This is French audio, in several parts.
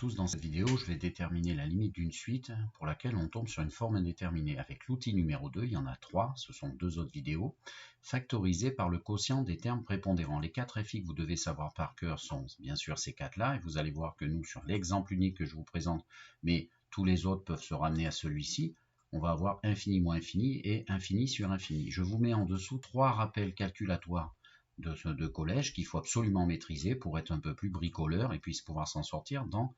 tous, dans cette vidéo, je vais déterminer la limite d'une suite pour laquelle on tombe sur une forme indéterminée. Avec l'outil numéro 2, il y en a 3, ce sont 2 autres vidéos, factorisées par le quotient des termes prépondérants. Les 4 FI que vous devez savoir par cœur sont bien sûr ces 4-là, et vous allez voir que nous, sur l'exemple unique que je vous présente, mais tous les autres peuvent se ramener à celui-ci, on va avoir infini moins infini et infini sur infini. Je vous mets en dessous 3 rappels calculatoires de collège qu'il faut absolument maîtriser pour être un peu plus bricoleur et puis pouvoir s'en sortir dans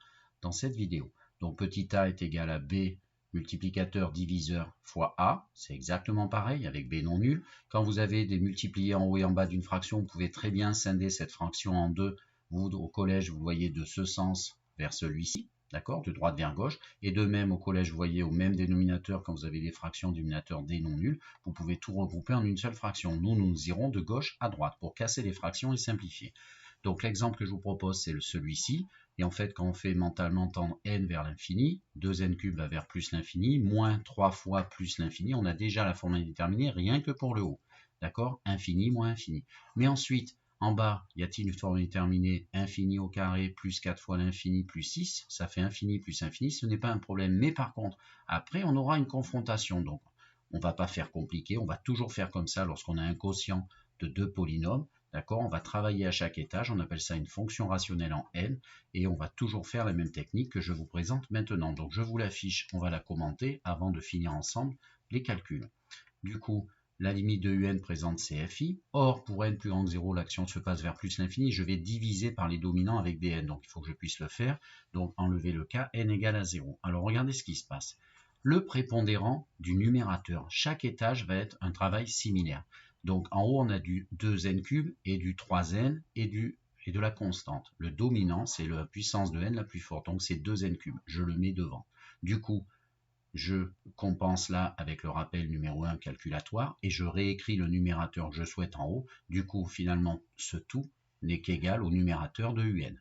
cette vidéo. Donc petit a est égal à b multiplicateur diviseur fois a, c'est exactement pareil avec b non nul. Quand vous avez des multipliés en haut et en bas d'une fraction, vous pouvez très bien scinder cette fraction en deux. Vous, au collège, vous voyez de ce sens vers celui-ci, d'accord, de droite vers gauche, et de même au collège, vous voyez au même dénominateur, quand vous avez des fractions du dénominateur d non nul, vous pouvez tout regrouper en une seule fraction. Nous irons de gauche à droite pour casser les fractions et simplifier. Donc l'exemple que je vous propose, c'est celui-ci, et en fait, quand on fait mentalement tendre n vers l'infini, 2n³ va vers plus l'infini, moins 3 fois plus l'infini, on a déjà la forme indéterminée rien que pour le haut, d'accord, infini moins infini. Mais ensuite, en bas, y a-t-il une forme indéterminée infini au carré plus 4 fois l'infini plus 6, ça fait infini plus infini, ce n'est pas un problème. Mais par contre, après, on aura une confrontation. Donc, on ne va pas faire compliqué, on va toujours faire comme ça lorsqu'on a un quotient de 2 polynômes. D'accord, on va travailler à chaque étage, on appelle ça une fonction rationnelle en n, et on va toujours faire la même technique que je vous présente maintenant. Donc, je vous l'affiche, on va la commenter avant de finir ensemble les calculs. Du coup, la limite de un présente CFI. Or, pour n plus grand que 0, l'action se passe vers plus l'infini. Je vais diviser par les dominants avec des n. Donc, il faut que je puisse le faire. Donc, enlever le cas, n égale à 0. Alors, regardez ce qui se passe. Le prépondérant du numérateur. Chaque étage va être un travail similaire. Donc, en haut, on a du 2n³ et du 3n et de la constante. Le dominant, c'est la puissance de n la plus forte. Donc, c'est 2n³. Je le mets devant. Du coup, je compense là avec le rappel numéro 1 calculatoire et je réécris le numérateur que je souhaite en haut. Du coup, finalement, ce tout n'est qu'égal au numérateur de un.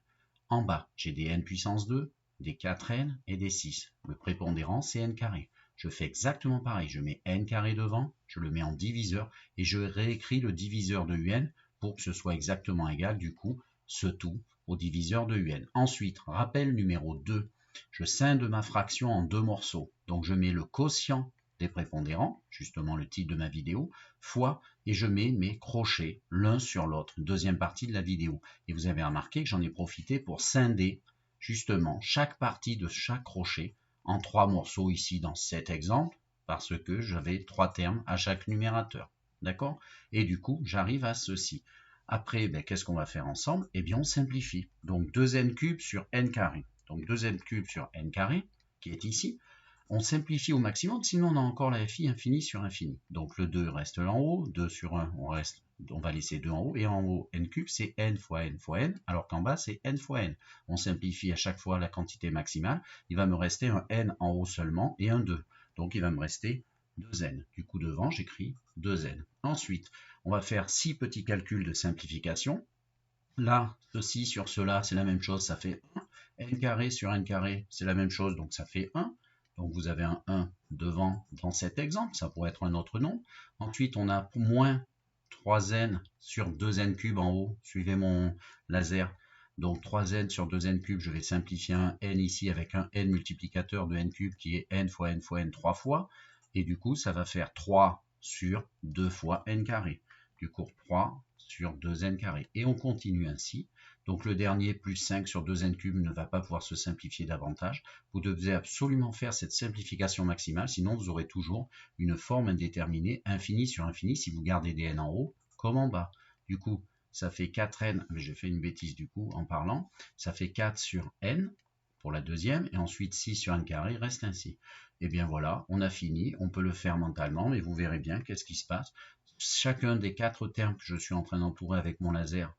En bas, j'ai des n puissance 2, des 4n et des 6. Le prépondérant, c'est n carré. Je fais exactement pareil. Je mets n carré devant, je le mets en diviseur et je réécris le diviseur de un pour que ce soit exactement égal, du coup, ce tout au diviseur de un. Ensuite, rappel numéro 2. Je scinde ma fraction en 2 morceaux. Donc je mets le quotient des prépondérants, justement le titre de ma vidéo, fois, et je mets mes crochets l'un sur l'autre, deuxième partie de la vidéo. Et vous avez remarqué que j'en ai profité pour scinder justement chaque partie de chaque crochet en 3 morceaux ici dans cet exemple, parce que j'avais 3 termes à chaque numérateur. D'accord? Et du coup, j'arrive à ceci. Après, qu'est-ce qu'on va faire ensemble? Eh bien, on simplifie. Donc 2n³ sur n carré. Donc 2n³ sur n carré, qui est ici, on simplifie au maximum, sinon on a encore la FI infini sur infini. Donc le 2 reste en haut, 2 sur 1, on va laisser 2 en haut, et en haut, n³ c'est n fois n fois n, alors qu'en bas c'est n fois n. On simplifie à chaque fois la quantité maximale, il va me rester un n en haut seulement, et un 2. Donc il va me rester 2n. Du coup devant, j'écris 2n. Ensuite, on va faire 6 petits calculs de simplification. Là, ceci sur cela, c'est la même chose, ça fait 1. n carré sur n carré, c'est la même chose, donc ça fait 1. Donc vous avez un 1 devant dans cet exemple, ça pourrait être un autre nombre. Ensuite, on a moins 3n sur 2n³ en haut, suivez mon laser. Donc 3n sur 2n³, je vais simplifier un n ici avec un n multiplicateur de n³ qui est n fois n fois n 3 fois. Et du coup, ça va faire 3 sur 2 fois n carré. Du coup, 3 sur 2n carré. Et on continue ainsi. Donc le dernier, plus 5 sur 2n³, ne va pas pouvoir se simplifier davantage. Vous devez absolument faire cette simplification maximale, sinon vous aurez toujours une forme indéterminée, infini sur infini, si vous gardez des n en haut comme en bas. Du coup, ça fait 4n, mais j'ai fait une bêtise du coup en parlant, ça fait 4 sur n pour la deuxième, et ensuite 6 sur n carré reste ainsi. Et bien voilà, on a fini, on peut le faire mentalement, mais vous verrez bien qu'est-ce qui se passe. Chacun des 4 termes que je suis en train d'entourer avec mon laser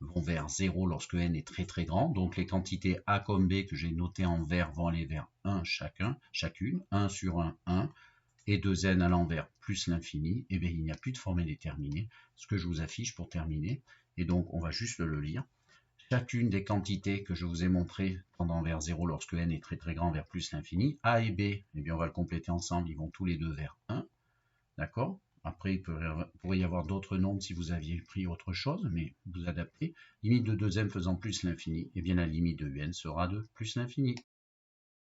vont vers 0 lorsque n est très très grand. Donc les quantités a comme b que j'ai notées en vert vont aller vers 1 chacune. 1 sur 1, 1. Et 2n à l'envers plus l'infini. Et bien il n'y a plus de forme indéterminée. Ce que je vous affiche pour terminer. Et donc on va juste le lire. Chacune des quantités que je vous ai montrées tendant vers 0 lorsque n est très très grand vers plus l'infini. A et b, eh bien on va le compléter ensemble. Ils vont tous les deux vers 1. D'accord? Après, il pourrait y avoir d'autres nombres si vous aviez pris autre chose, mais vous adaptez. Limite de 2m faisant plus l'infini, et bien la limite de un sera de plus l'infini.